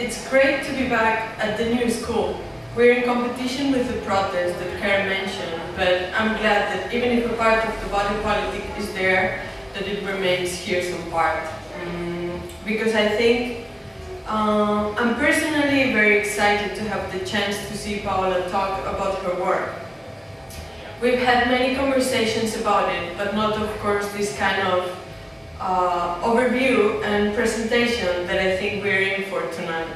It's great to be back at the new school. We're in competition with the protest that Karen mentioned, but I'm glad that even if a part of the body politic is there, that it remains here some part. Because I think I'm personally very excited to have the chance to see Paola talk about her work. We've had many conversations about it, but not, of course, this kind of overview and presentation that I think we're in for tonight.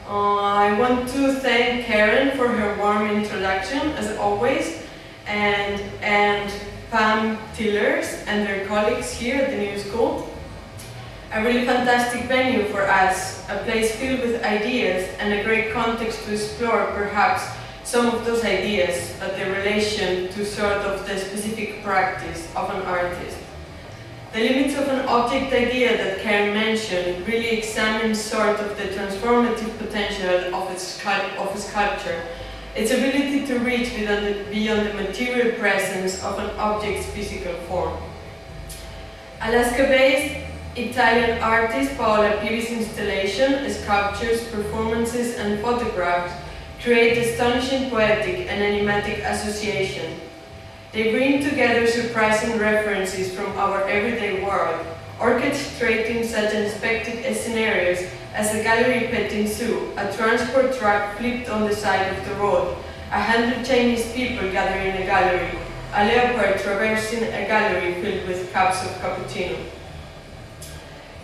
I want to thank Karen for her warm introduction, as always, and Pam Tillers and their colleagues here at the new school. A really fantastic venue for us, a place filled with ideas and a great context to explore perhaps some of those ideas at their relation to sort of the specific practice of an artist. The limits of an object idea that Karen mentioned really examines sort of the transformative potential of a sculpture, its ability to reach beyond the material presence of an object's physical form. Alaska-based Italian artist PaolaPivi's installation, sculptures, performances, and photographs create astonishing poetic and enigmatic association. They bring together surprising references from our everyday world, orchestrating such unexpected scenarios as a gallery petting zoo, a transport truck flipped on the side of the road, 100 Chinese people gathering in a gallery, a leopard traversing a gallery filled with cups of cappuccino.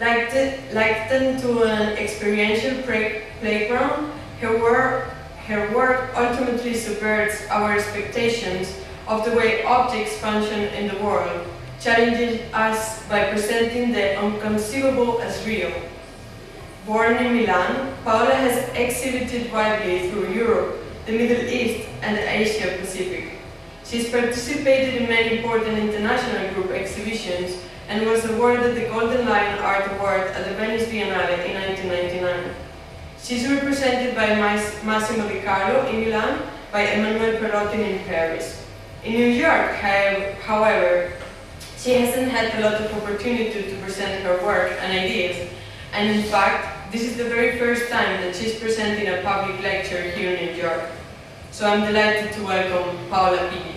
Likened to an experiential playground, her work ultimately subverts our expectations of the way objects function in the world, challenging us by presenting the inconceivable as real. Born in Milan, Paola has exhibited widely through Europe, the Middle East, and the Asia Pacific. She's participated in many important international group exhibitions and was awarded the Golden Lion Art Award at the Venice Biennale in 1999. She's represented by Massimo Di Carlo in Milan, by Emmanuel Perrotin in Paris. In New York, however, she hasn't had a lot of opportunity to present her work and ideas, and in fact, this is the very first time that she's presenting a public lecture here in New York. So I'm delighted to welcome PaolaPivi.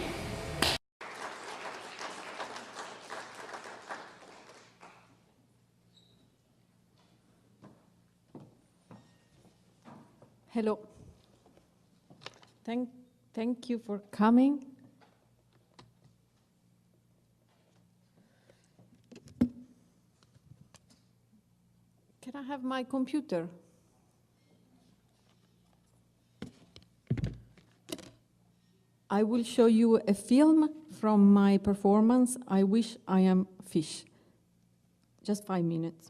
Hello. Thank you for coming. Can I have my computer? I will show you a film from my performance, I Wish I Am Fish. Just 5 minutes.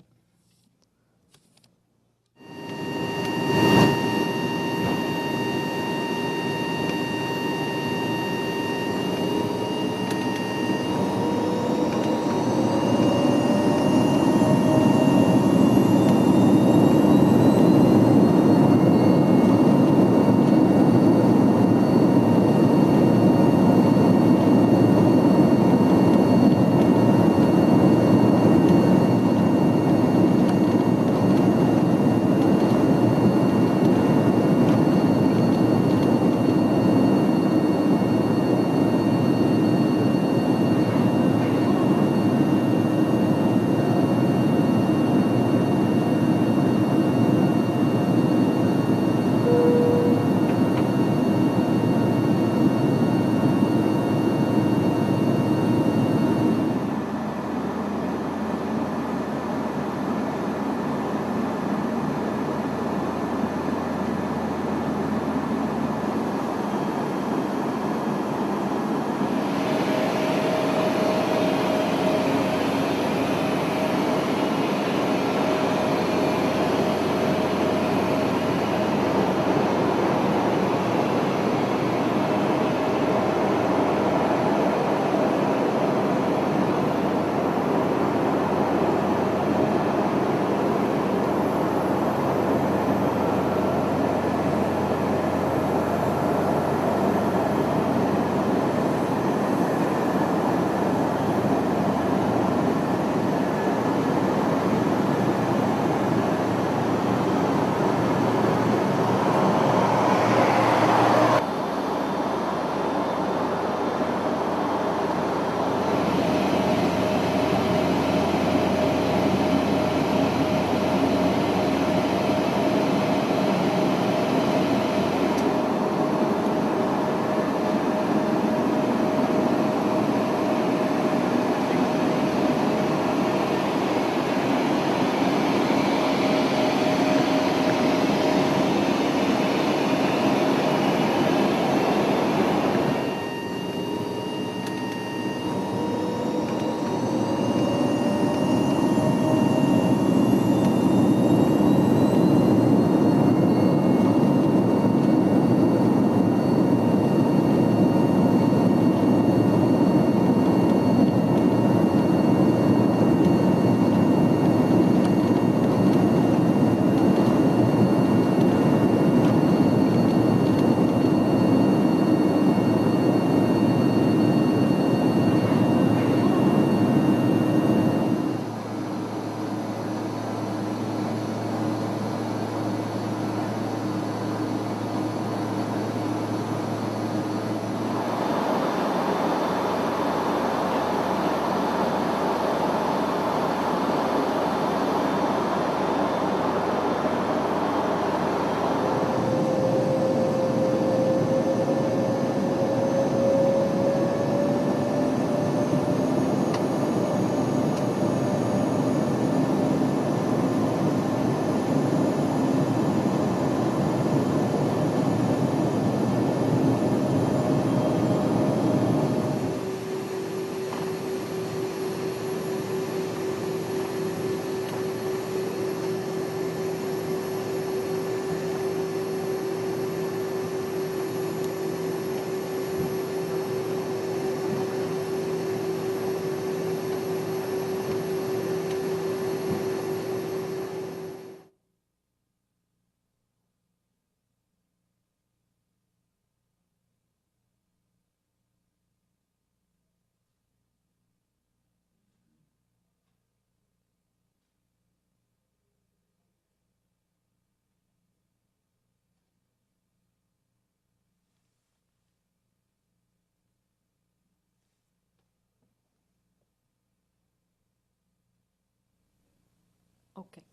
Okay.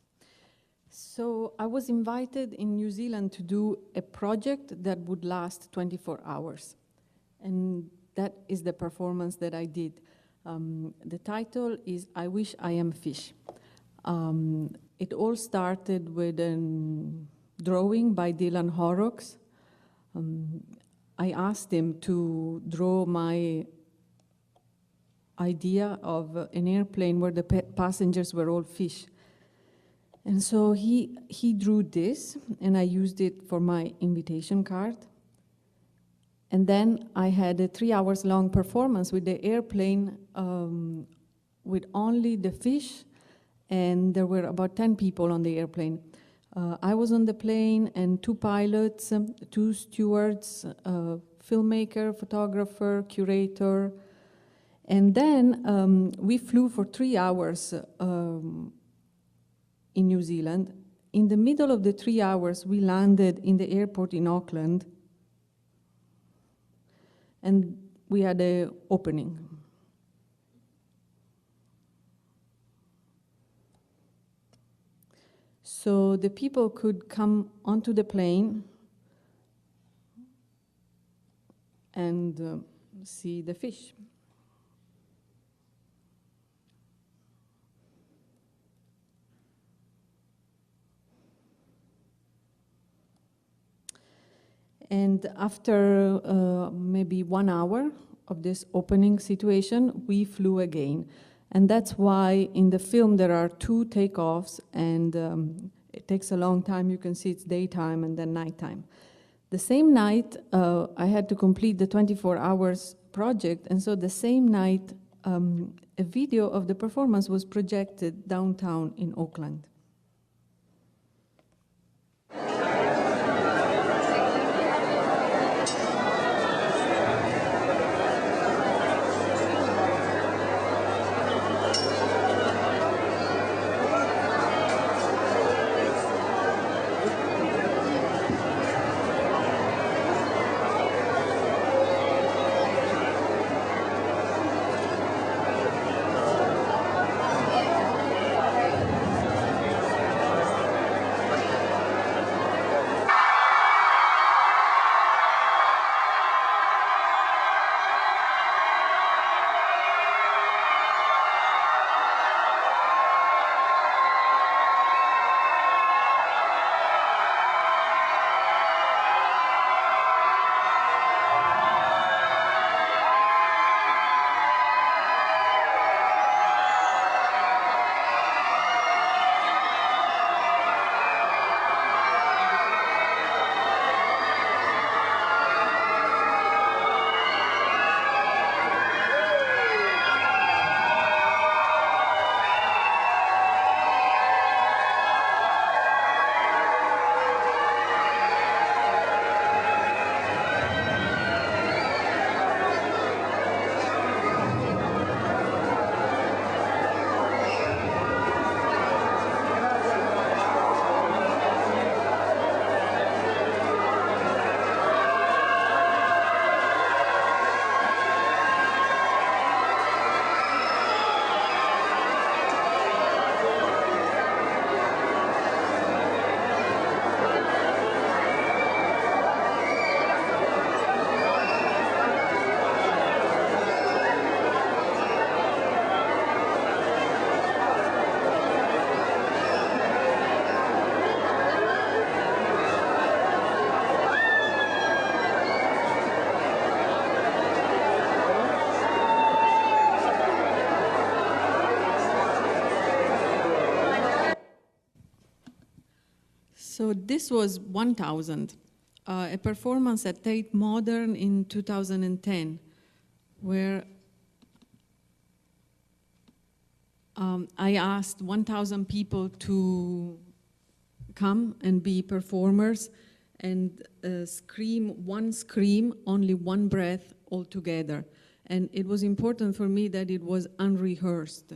So I was invited in New Zealand to do a project that would last 24 hours. And that is the performance that I did. The title is I Wish I Am Fish. It all started with a drawing by Dylan Horrocks. I asked him to draw my idea of an airplane where the passengers were all fish. And so he drew this, and I used it for my invitation card. And then I had a 3 hours long performance with the airplane with only the fish, and there were about 10 people on the airplane. I was on the plane, and 2 pilots, 2 stewards, filmmaker, photographer, curator. And then we flew for 3 hours in New Zealand. In the middle of the 3 hours, we landed in the airport in Auckland, and we had an opening. So the people could come onto the plane and see the fish. And after maybe 1 hour of this opening situation, we flew again. And that's why in the film there are 2 takeoffs, and it takes a long time. You can see it's daytime and then nighttime. The same night, I had to complete the 24 hours project, and so the same night, a video of the performance was projected downtown in Auckland. So this was 1000, a performance at Tate Modern in 2010, where I asked 1,000 people to come and be performers and scream one scream, only one breath altogether. And it was important for me that it was unrehearsed.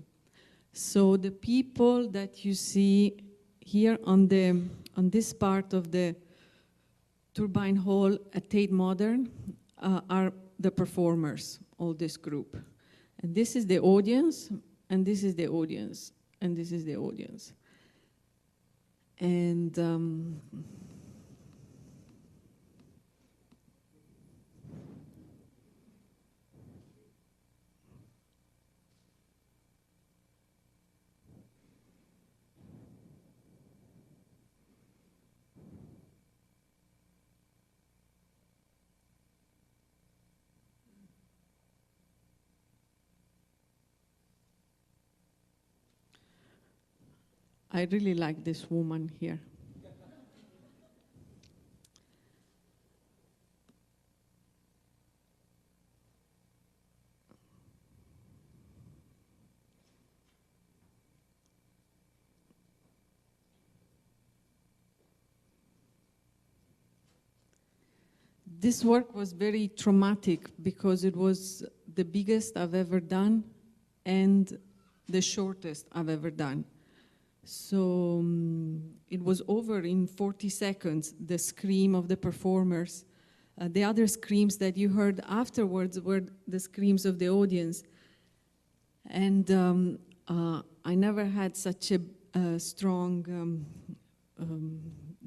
So the people that you see here on this part of the Turbine Hall at Tate Modern are the performers, all this group. And this is the audience, and this is the audience, and this is the audience. And I really like this woman here. This work was very traumatic because it was the biggest I've ever done and the shortest I've ever done. So it was over in 40 seconds, the scream of the performers. The other screams that you heard afterwards were the screams of the audience. And I never had such a strong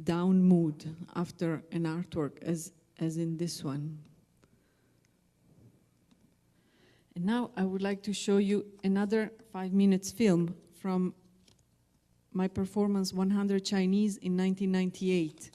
down mood after an artwork as in this one. And now I would like to show you another 5 minutes film from my performance 100 Chinese in 1998.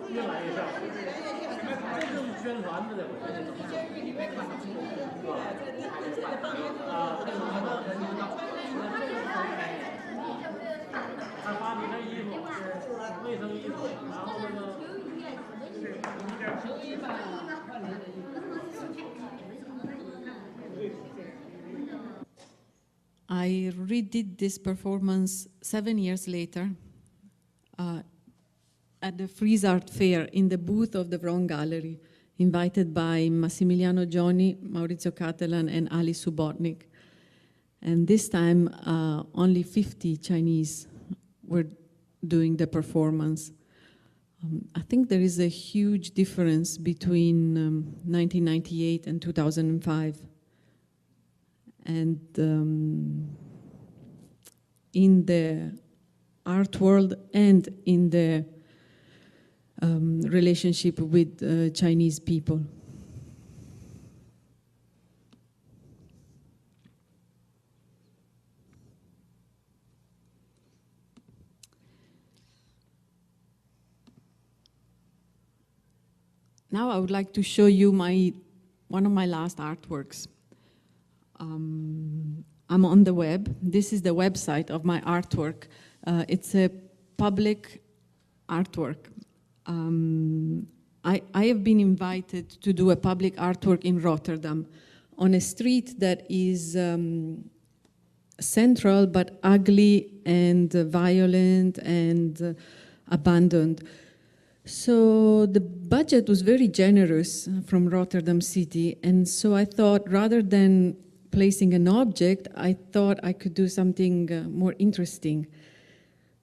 越来越像，这就是宣传的这个。啊，他发你的衣服，卫生衣服，然后那个球衣吧，换来的衣服。I redid this performance 7 years later at the Frieze Art Fair in the booth of the Wrong Gallery, invited by Massimiliano Gioni, Maurizio Catalan, and Ali Subotnik. And this time, only 50 Chinese were doing the performance. I think there is a huge difference between 1998 and 2005. And in the art world and in the relationship with Chinese people. Now I would like to show you one of my last artworks. I'm on the web. This is the website of my artwork. It's a public artwork. I have been invited to do a public artwork in Rotterdam on a street that is central but ugly and violent and abandoned. So the budget was very generous from Rotterdam City, and so I thought rather than placing an object, I thought I could do something more interesting.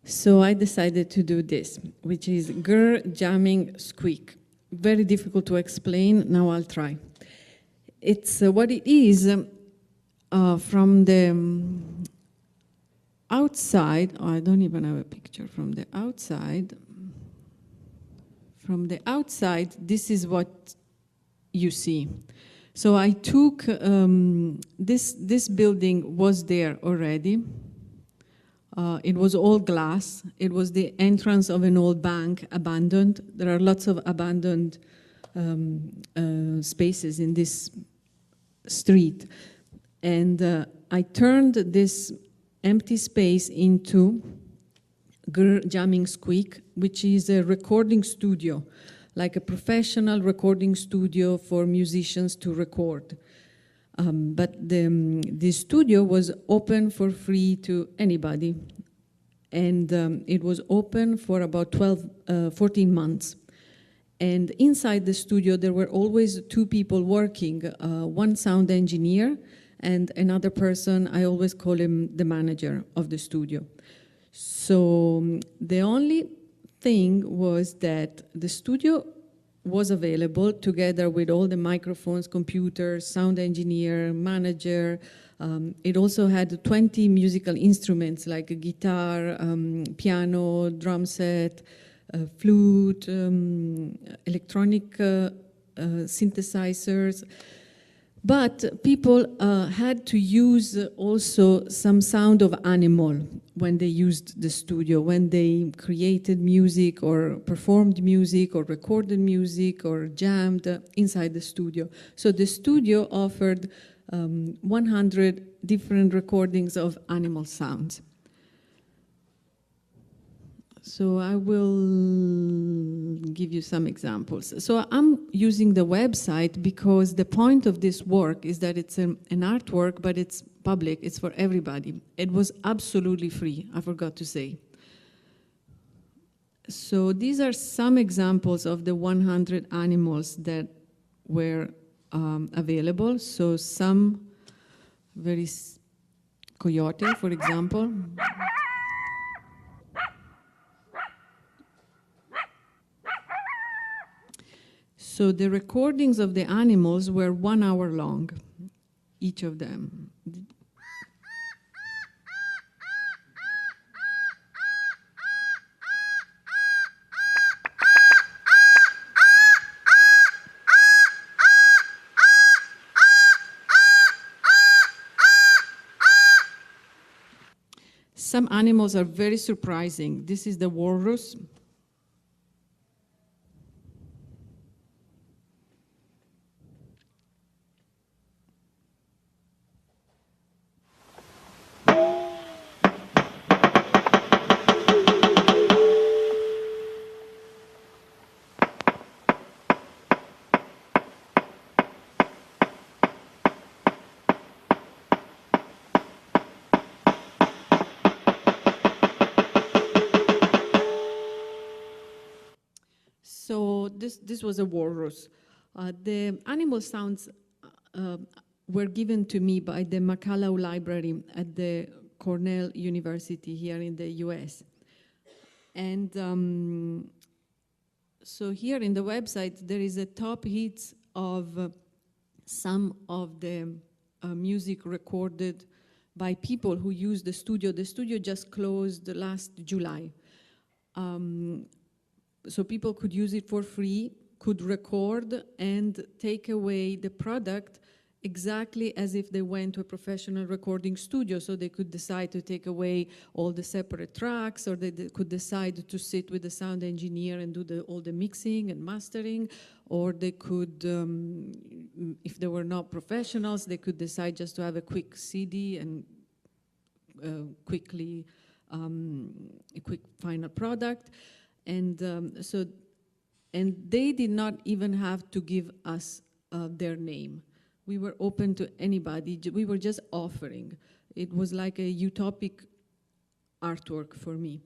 So I decided to do this, which is Grr Jamming Squeak. Very difficult to explain, now I'll try. It's what it is from the outside. Oh, I don't even have a picture from the outside. From the outside, this is what you see. So I took, this building was there already. It was all glass. It was the entrance of an old bank, abandoned. There are lots of abandoned spaces in this street. And I turned this empty space into Grr Jamming Squeak, which is a recording studio, like a professional recording studio for musicians to record. But the studio was open for free to anybody. And it was open for about 14 months. And inside the studio, there were always two people working, one sound engineer and another person, I always call him the manager of the studio. So the only thing was that the studio was available together with all the microphones, computers, sound engineer, manager. It also had 20 musical instruments like a guitar, piano, drum set, flute, electronic synthesizers. But people had to use also some sound of animal when they used the studio, when they created music or performed music or recorded music or jammed inside the studio. So the studio offered 100 different recordings of animal sounds. So I will give you some examples. So I'm using the website because the point of this work is that it's an artwork, but it's public, it's for everybody. It was absolutely free, I forgot to say. So these are some examples of the 100 animals that were available. So some coyote, for example. So the recordings of the animals were 1 hour long. each of them. Some animals are very surprising. This is the walrus. So this was a walrus. The animal sounds were given to me by the Macaulay Library at the Cornell University here in the US. And so here in the website, there is a top hits of some of the music recorded by people who use the studio. The studio just closed last July. So people could use it for free, could record and take away the product exactly as if they went to a professional recording studio. So they could decide to take away all the separate tracks, or they could decide to sit with the sound engineer and do all the mixing and mastering, or they could, if they were not professionals, they could decide just to have a quick CD and quickly a quick final product. And and they did not even have to give us their name. We were open to anybody. We were just offering. It was like a utopic artwork for me.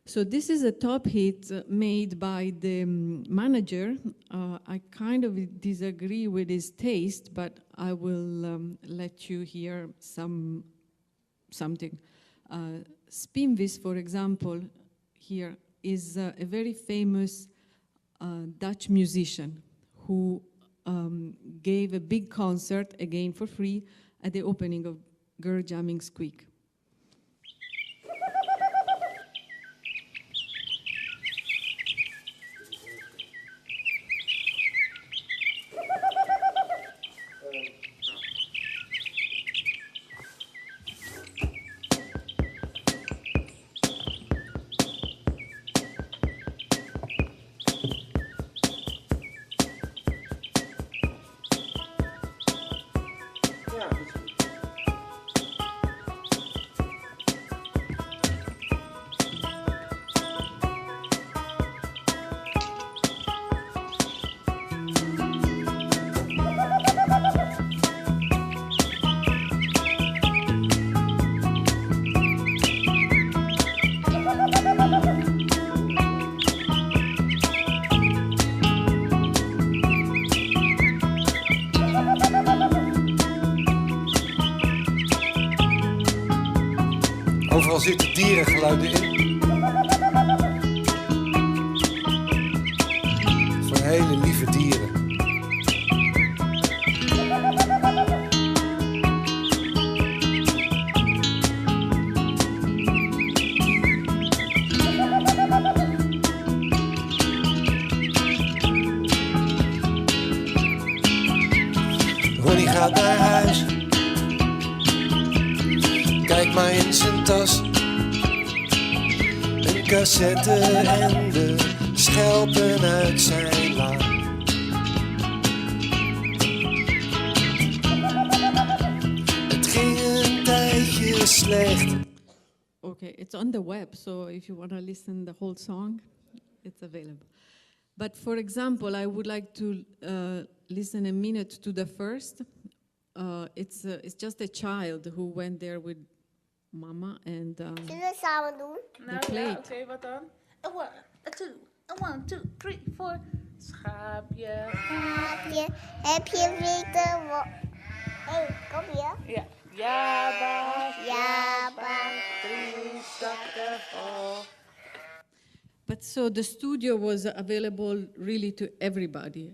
So this is a top hit made by the manager. I kind of disagree with his taste, but I will let you hear something. Spinvis, for example, here is a very famous Dutch musician who gave a big concert, again for free, at the opening of Girl Jamming Squeak. Overal zitten dierengeluiden in. Van hele lieve dieren. Ronnie gaat naar huis. Kijk maar in zijn tas. Een cassette en de schelpen uit zijn la. Het ging een tijdje slecht. Okay, it's on the web, so if you want to listen the whole song, it's available. But for example, I would like to listen a minute to the first. It's just a child who went there with mama and Zullen we samen doen? Nou ja, Oké, wat dan? A one, two, three, four. Schaapje. Heb je weten wat... Hé, kom je? Ja. Ja, Ja, drie zakken vol. But so the studio was available really to everybody.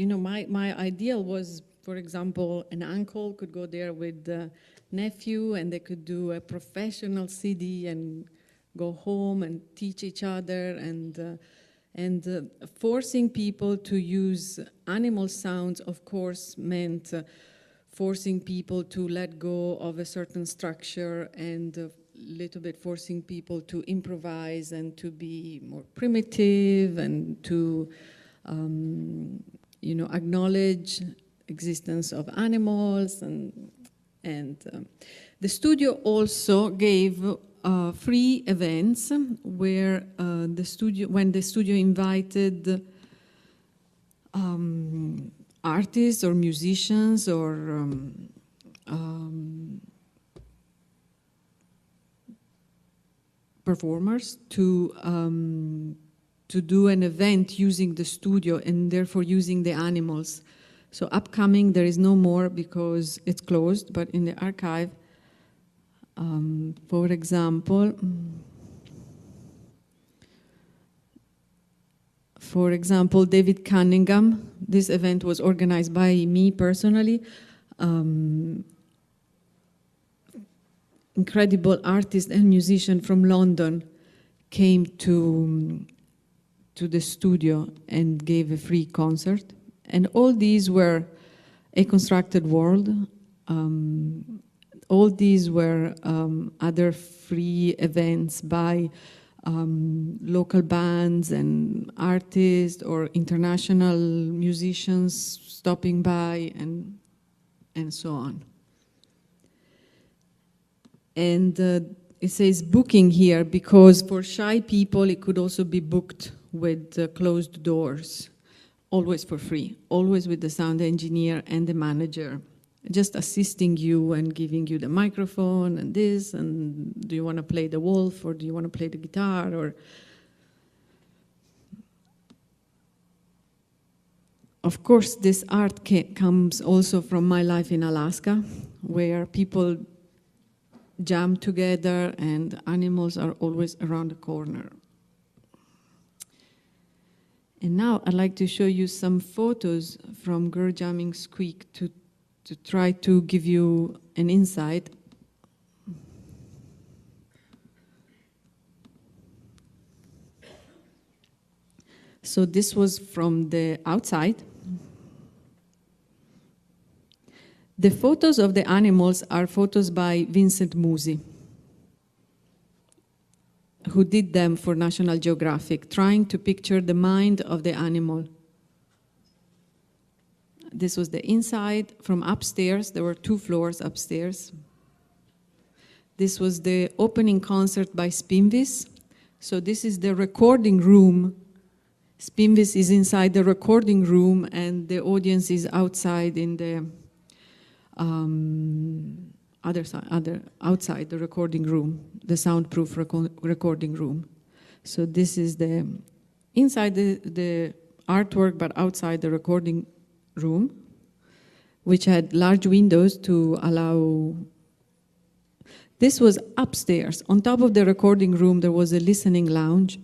my ideal was, for example, an uncle could go there with the nephew and they could do a professional CD and go home and teach each other, and forcing people to use animal sounds, of course, meant forcing people to let go of a certain structure and a little bit forcing people to improvise and to be more primitive and to acknowledge existence of animals, and the studio also gave free events where when the studio invited artists or musicians or performers to do an event using the studio and therefore using the animals. So upcoming, there is no more because it's closed, but in the archive, for example, David Cunningham, this event was organized by me personally. Incredible artist and musician from London came to the studio and gave a free concert. And all these were A Constructed World. All these were other free events by local bands and artists or international musicians stopping by and so on. And it says booking here because for shy people it could also be booked with closed doors. Always for free, always with the sound engineer and the manager, just assisting you and giving you the microphone and this, and do you want to play the wolf or do you want to play the guitar? Or of course, this art comes also from my life in Alaska, where people jam together and animals are always around the corner. And now I'd like to show you some photos from Girl Jamming Squeak to try to give you an insight. So this was from the outside. The photos of the animals are photos by Vincent Musi, who did them for National Geographic, trying to picture the mind of the animal. This was the inside from upstairs. There were 2 floors upstairs. This was the opening concert by Spinvis. So this is the recording room. Spinvis is inside the recording room and the audience is outside in the outside the recording room, the soundproof recording room. So this is the inside the artwork, but outside the recording room, which had large windows to allow. This was upstairs. On top of the recording room, there was a listening lounge.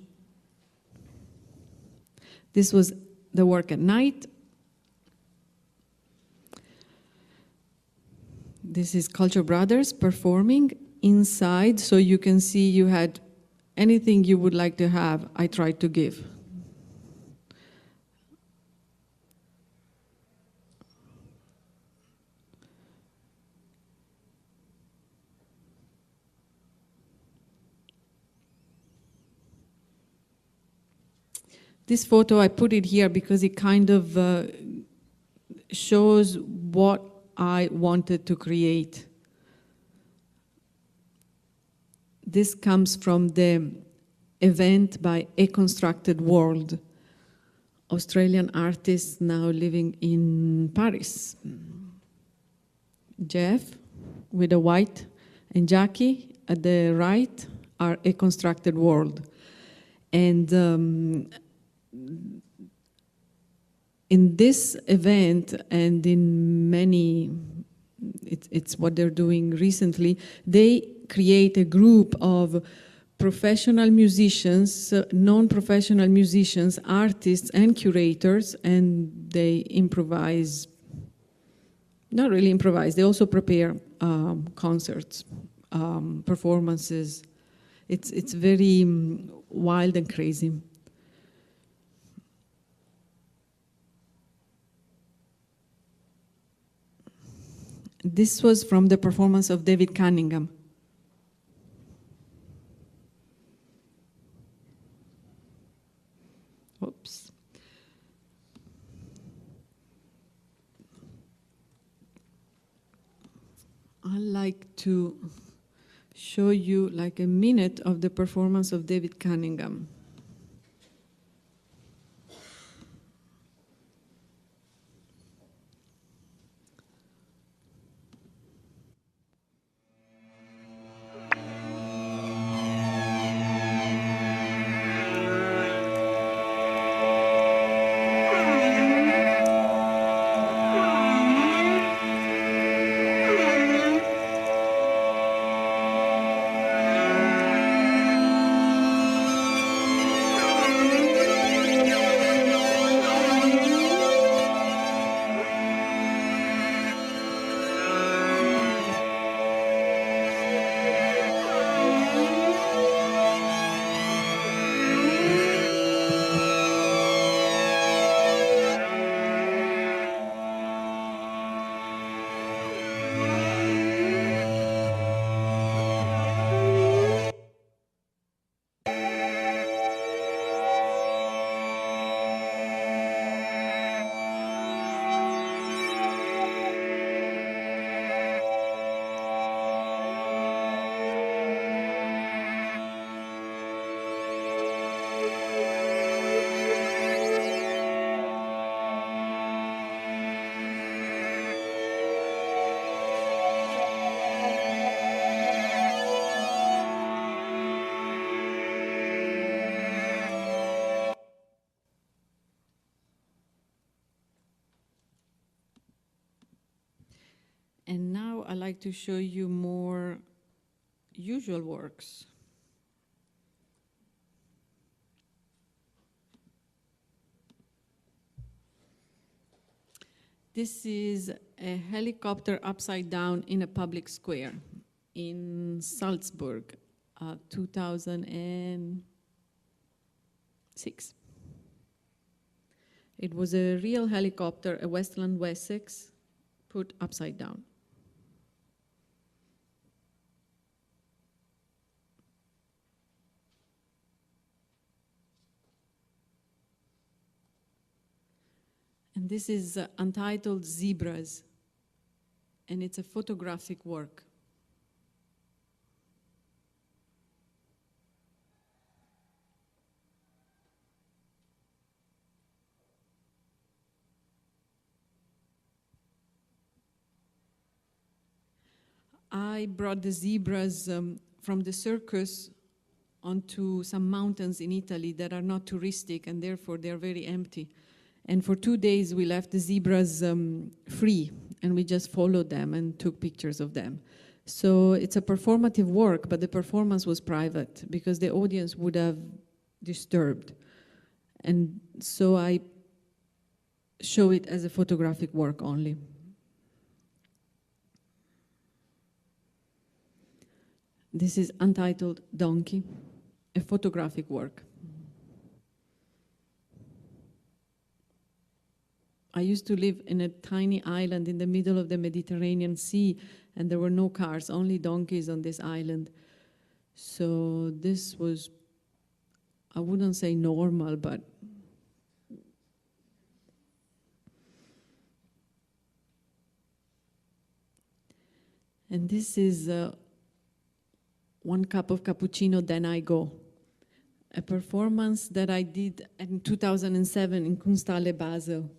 This was the work at night. This is Culture Brothers performing inside, so you can see you had anything you would like to have, I tried to give. This photo, I put it here because it kind of shows what I wanted to create. This comes from the event by A Constructed World, Australian artists now living in Paris. Jeff with a white and Jackie at the right are A Constructed World. And in this event and in many, it's what they're doing recently, they create a group of professional musicians, non-professional musicians, artists, and curators, and they improvise. Not really improvise, they also prepare concerts, performances. It's very wild and crazy. This was from the performance of David Cunningham. Oops. I'd like to show you like a minute of the performance of David Cunningham. And now I'd like to show you more usual works. This is a helicopter upside down in a public square in Salzburg, 2006. It was a real helicopter, a Westland Wessex, put upside down. And this is entitled Zebras, and it's a photographic work. I brought the zebras from the circus onto some mountains in Italy that are not touristic, and therefore they're very empty. And for 2 days, we left the zebras free, and we just followed them and took pictures of them. So it's a performative work, but the performance was private because the audience would have disturbed. And so I show it as a photographic work only. This is entitled Donkey, a photographic work. I used to live in a tiny island in the middle of the Mediterranean Sea, and there were no cars, only donkeys on this island. So this was, I wouldn't say normal, but and this is 1 cup of cappuccino, then I go. A performance that I did in 2007 in Kunsthalle Basel.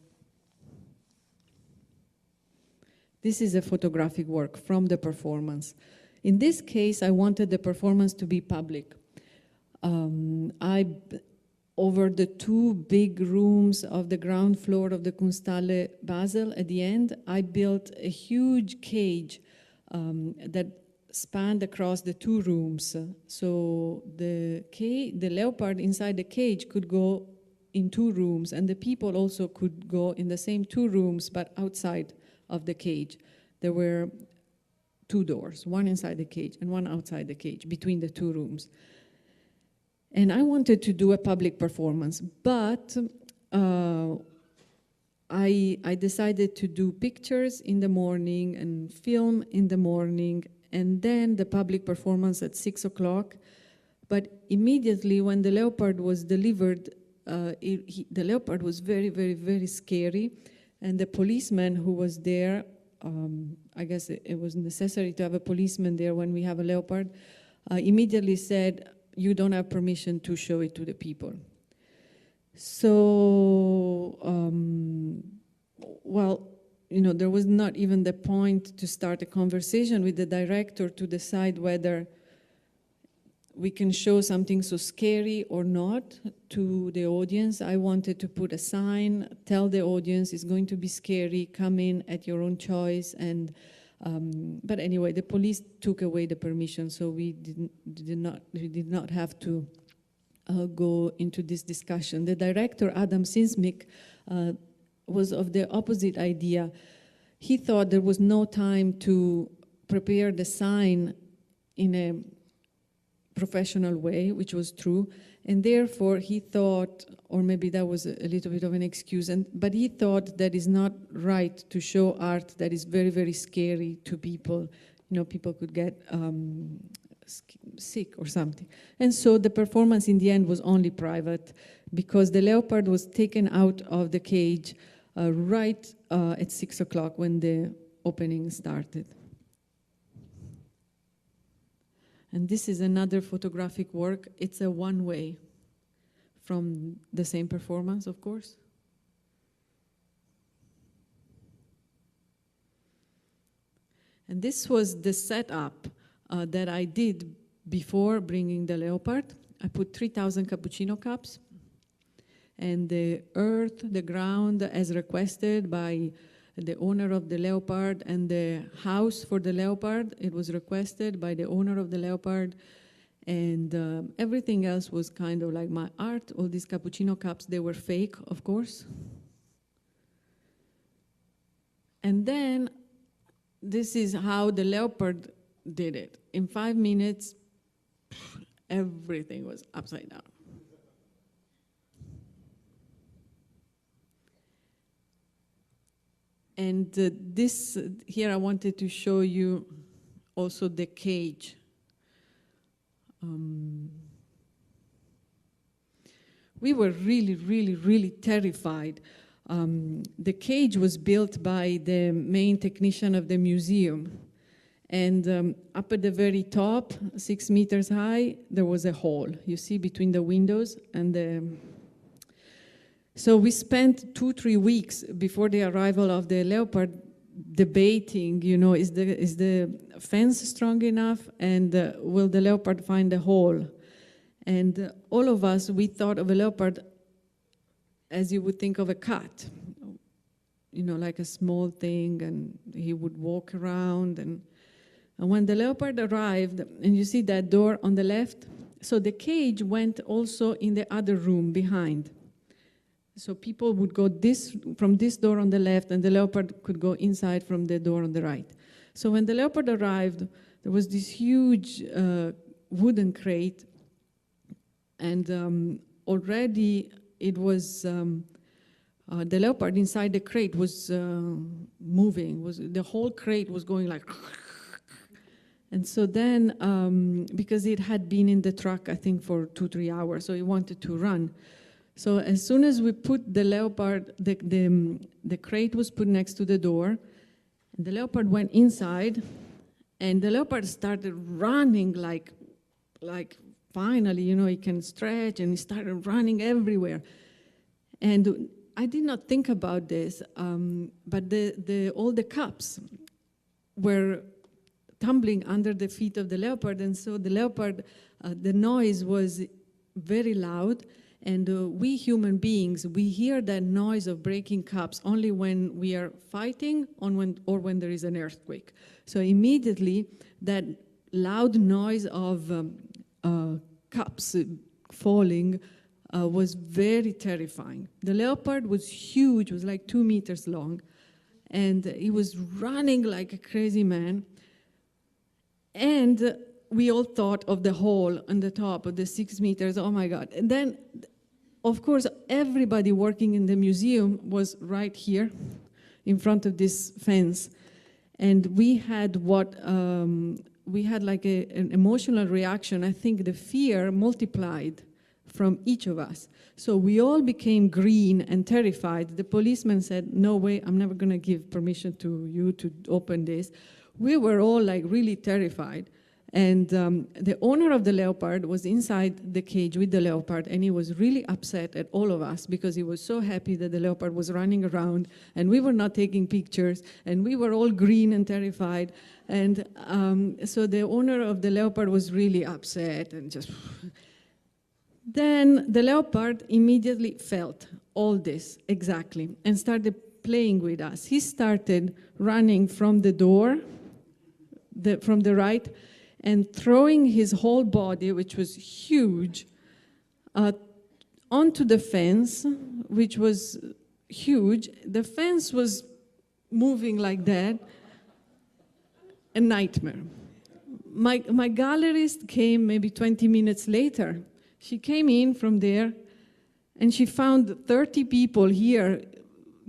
This is a photographic work from the performance. In this case, I wanted the performance to be public. Over the 2 big rooms of the ground floor of the Kunsthalle Basel, at the end, I built a huge cage that spanned across the two rooms. So the leopard inside the cage could go in two rooms, and the people also could go in the same two rooms, but outside of the cage. There were two doors, one inside the cage and one outside the cage, between the two rooms. And I wanted to do a public performance, but I decided to do pictures in the morning and film in the morning, and then the public performance at 6 o'clock. But immediately when the leopard was delivered, the leopard was very, very, very scary. And the policeman who was there, I guess it was necessary to have a policeman there when we have a leopard, immediately said, "You don't have permission to show it to the people." So, well, you know, there was not even the point to start a conversation with the director to decide whether we can show something so scary or not to the audience. I wanted to put a sign, tell the audience it's going to be scary, come in at your own choice. And but anyway, the police took away the permission, so we did not have to go into this discussion. The director, Adam Sinsmik, was of the opposite idea. He thought there was no time to prepare the sign in a professional way, which was true, and therefore he thought, or maybe that was a little bit of an excuse, but he thought that it's not right to show art that is very, very scary to people. You know, people could get sick or something. And so the performance in the end was only private, because the leopard was taken out of the cage right at 6 o'clock when the opening started. And this is another photographic work. It's a one-way from the same performance, of course. And this was the setup that I did before bringing the leopard. I put 3,000 cappuccino cups, and the earth, the ground, as requested by the owner of the leopard, and the house for the leopard, it was requested by the owner of the leopard, and everything else was kind of like my art. All these cappuccino cups, they were fake, of course. And then this is how the leopard did it. In 5 minutes, everything was upside down. And this, here I wanted to show you also the cage. We were really, really, really terrified. The cage was built by the main technician of the museum. And up at the very top, 6 meters high, there was a hole, you see, between the windows and the... So we spent 2-3 weeks before the arrival of the leopard debating, you know, is the fence strong enough, and will the leopard find a hole? And all of us, we thought of a leopard as you would think of a cat, you know, like a small thing, and he would walk around. And when the leopard arrived, and you see that door on the left, so the cage went also in the other room behind. So people would go from this door on the left, and the leopard could go inside from the door on the right. So when the leopard arrived, there was this huge wooden crate, and already it was, the leopard inside the crate was moving, the whole crate was going like, and so then, because it had been in the truck, I think, for 2-3 hours, so it wanted to run. So as soon as we put the leopard, the crate was put next to the door, and the leopard went inside, and the leopard started running like finally, you know, he can stretch, and he started running everywhere. And I did not think about this, but all the cups were tumbling under the feet of the leopard, and so the leopard, the noise was very loud. And we human beings, we hear that noise of breaking cups only when we are fighting or when there is an earthquake. So immediately that loud noise of cups falling was very terrifying. The leopard was huge, was like 2 meters long, and he was running like a crazy man. And we all thought of the hole on the top of the 6 meters, oh my God. And then, of course, everybody working in the museum was right here in front of this fence. And we had like an emotional reaction. I think the fear multiplied from each of us. So we all became green and terrified. The policeman said, no way, I'm never gonna give permission to you to open this. We were all like really terrified. And the owner of the leopard was inside the cage with the leopard, and he was really upset at all of us because he was so happy that the leopard was running around and we were not taking pictures, and we were all green and terrified. And so the owner of the leopard was really upset and just... Then the leopard immediately felt all this exactly and started playing with us. He started running from the door, from the right, and throwing his whole body, which was huge, onto the fence, which was huge. The fence was moving like that. A nightmare. My gallerist came maybe 20 minutes later. She came in from there, and she found 30 people here,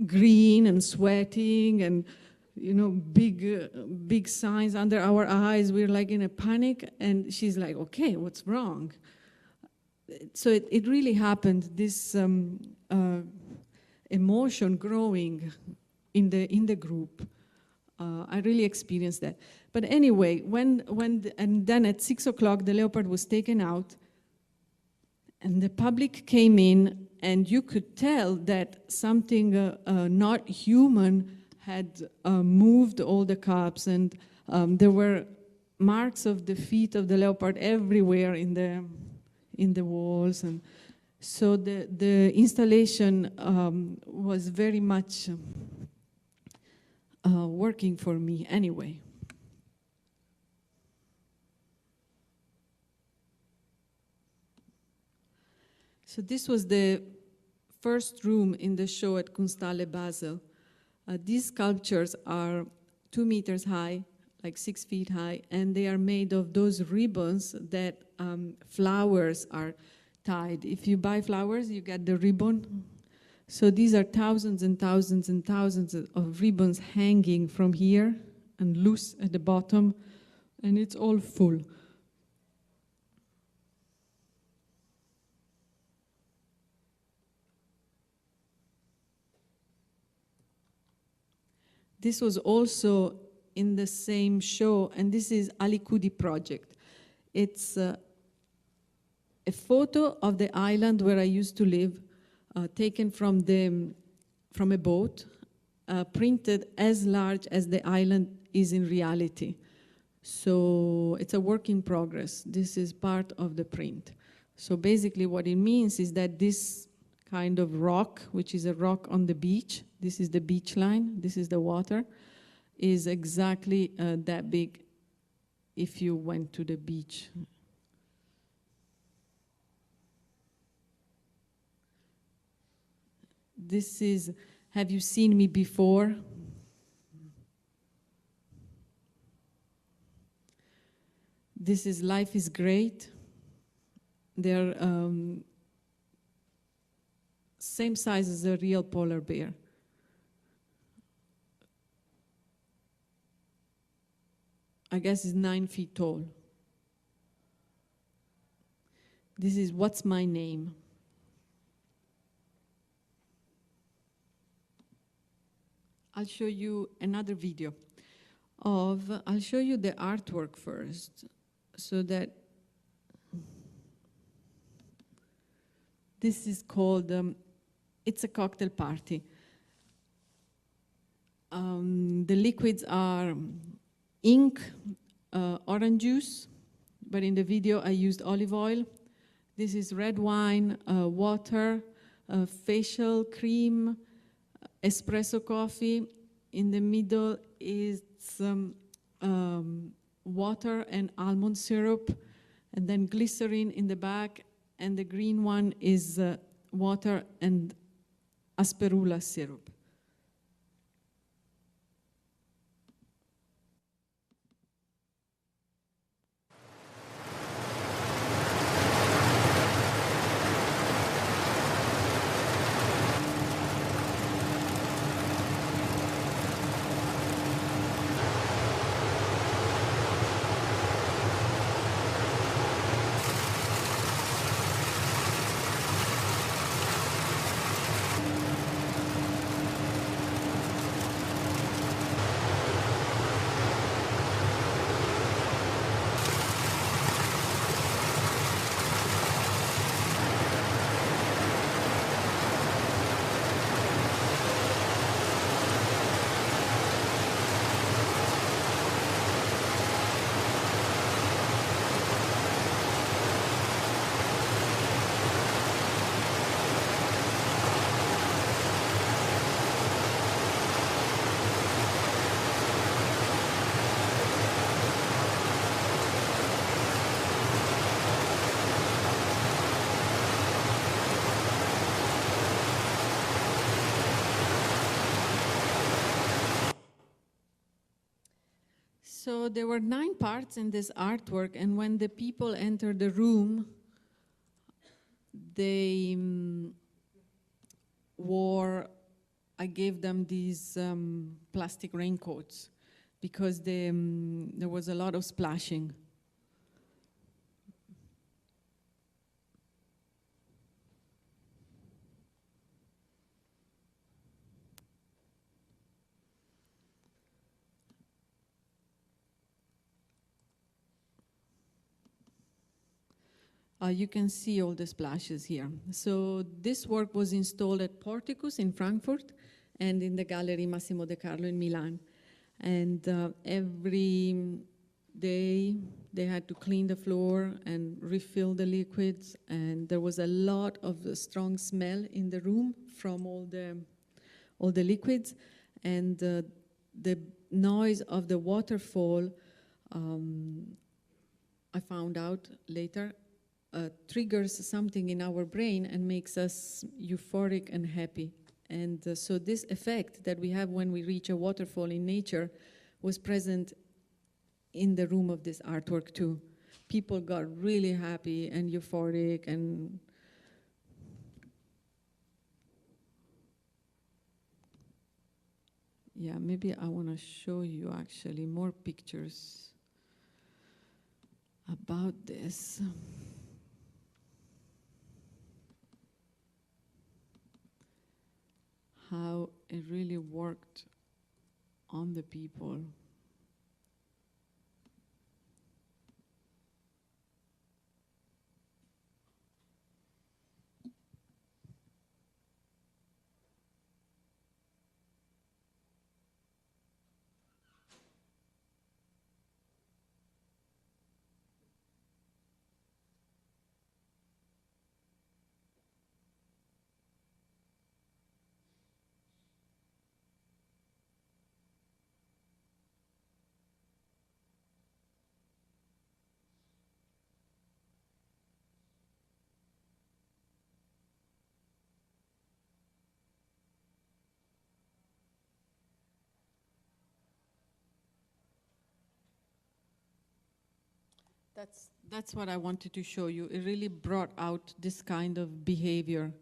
green and sweating, and big signs under our eyes. We're like in a panic, and she's like, okay, what's wrong? So it really happened, this emotion growing in the group. I really experienced that. But anyway, and then at 6 o'clock, the leopard was taken out, and the public came in, and you could tell that something not human had moved all the cups, and there were marks of the feet of the leopard everywhere in the walls, and so the installation was very much working for me anyway. So this was the first room in the show at Kunsthalle Basel. These sculptures are 2 meters high, like 6 feet high, and they are made of those ribbons that flowers are tied. If you buy flowers, you get the ribbon. So these are thousands and thousands and thousands of ribbons hanging from here and loose at the bottom, and it's all full. This was also in the same show, and this is Ali Kudi project. It's a photo of the island where I used to live, taken from a boat, printed as large as the island is in reality. So it's a work in progress. This is part of the print. So basically what it means is that this kind of rock, which is a rock on the beach, this is the beach line, this is the water, is exactly that big if you went to the beach. This is, have you seen me before? This is Life is Great. They're same size as a real polar bear. I guess it's 9 feet tall. This is What's My Name? I'll show you another video I'll show you the artwork first, so that this is called, It's a Cocktail Party. The liquids are ink, orange juice, but in the video I used olive oil. This is red wine, water, facial cream, espresso coffee. In the middle is water and almond syrup, and then glycerin in the back, and the green one is water and asperula syrup. So there were 9 parts in this artwork, and when the people entered the room, they I gave them these plastic raincoats because there was a lot of splashing. You can see all the splashes here. So this work was installed at Porticus in Frankfurt and in the Gallery Massimo De Carlo in Milan. And every day they had to clean the floor and refill the liquids. And there was a lot of strong smell in the room from all the liquids. And the noise of the waterfall, I found out later, triggers something in our brain and makes us euphoric and happy. And so this effect that we have when we reach a waterfall in nature was present in the room of this artwork too. People got really happy and euphoric, and yeah, maybe I want to show you actually more pictures about this. How it really worked on the people. That's what I wanted to show you. It really brought out this kind of behavior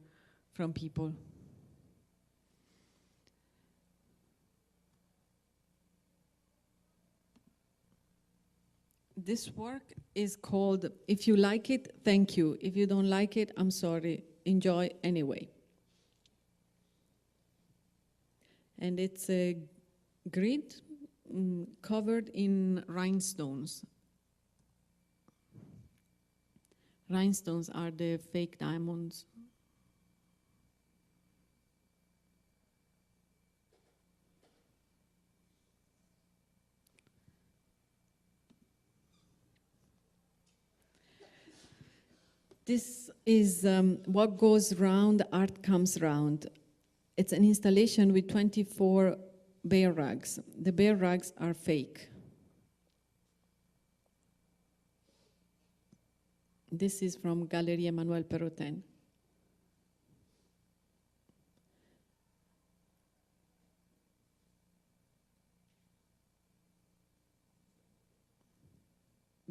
from people. This work is called, If You Like It, Thank You. If you don't like it, I'm sorry. Enjoy anyway. And it's a grid covered in rhinestones. Rhinestones are the fake diamonds. This is what goes round, art comes round. It's an installation with 24 bear rugs. The bear rugs are fake. This is from Galerie Emmanuel Perrotin.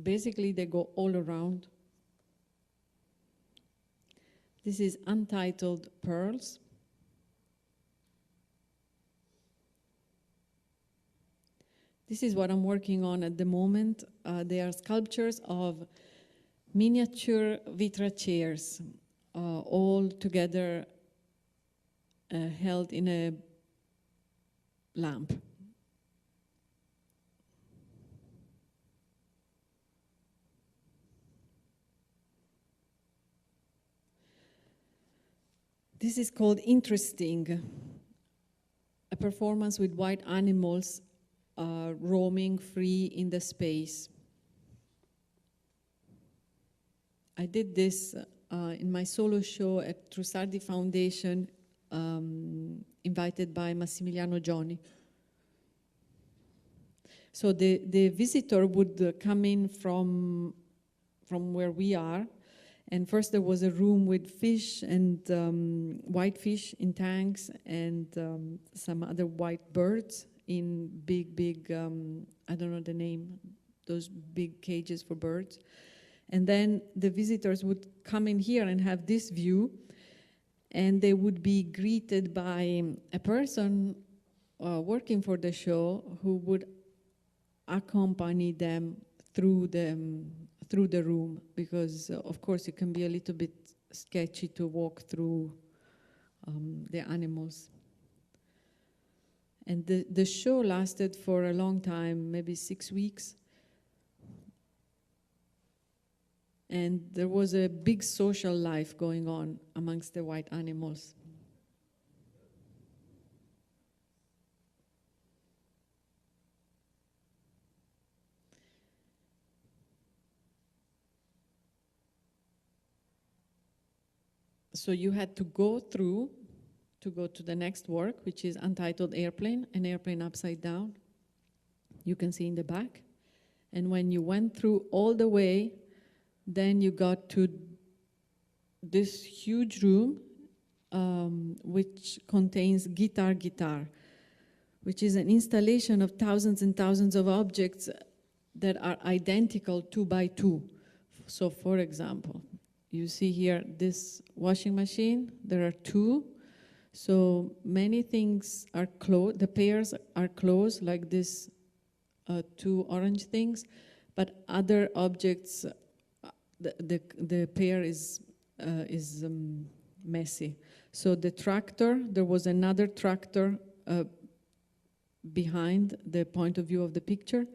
Basically, they go all around. This is Untitled Pearls. This is what I'm working on at the moment. They are sculptures of miniature Vitra chairs, all together held in a lamp. This is called Interesting, a performance with white animals roaming free in the space. I did this in my solo show at Trussardi Foundation, invited by Massimiliano Gioni. So the visitor would come in from where we are, and first there was a room with fish and white fish in tanks and some other white birds in big, I don't know the name, those big cages for birds. And then the visitors would come in here and have this view, and they would be greeted by a person working for the show who would accompany them through the room, because of course it can be a little bit sketchy to walk through the animals. And the show lasted for a long time, maybe 6 weeks. And there was a big social life going on amongst the white animals. So you had to go through to go to the next work, which is Untitled Airplane, an airplane upside down. You can see in the back. And when you went through all the way, then you got to this huge room, which contains Guitar, which is an installation of thousands and thousands of objects that are identical 2 by 2. So for example, you see here this washing machine, there are 2. So many things are closed, the pairs are closed, like this 2 orange things, but other objects, the pair is messy. So the tractor, there was another tractor behind the point of view of the picture,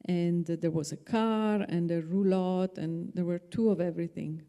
and there was a car and a roulotte, and there were 2 of everything.